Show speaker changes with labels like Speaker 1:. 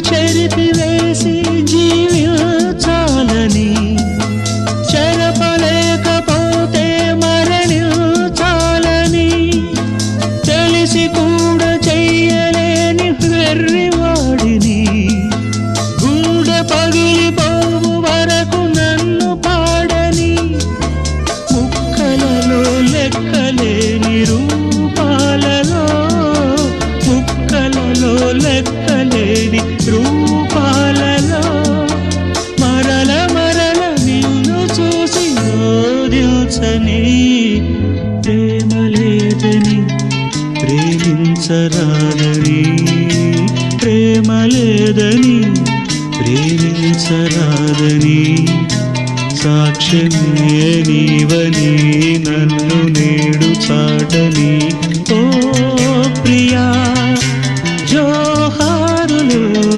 Speaker 1: చెరిపివేసి జీవించాలని చెరపలేకపోతే మరణించాలని తెలిసి కూడా చెయ్యలేని వెర్రివాడిని గుండె పగిలిపోవు వరకు నన్ను పాడని ముక్కలలో లెక్కలేని రూపాలలో ముక్కలలో లెక్కలేని రూపాలలో మరల మరల నిన్ను చూసి ఓదించని ప్రేమ లేదని ప్రేమించరాదని ప్రేమ లేదని ప్రేమించరాదని సాక్ష్యమే నీవై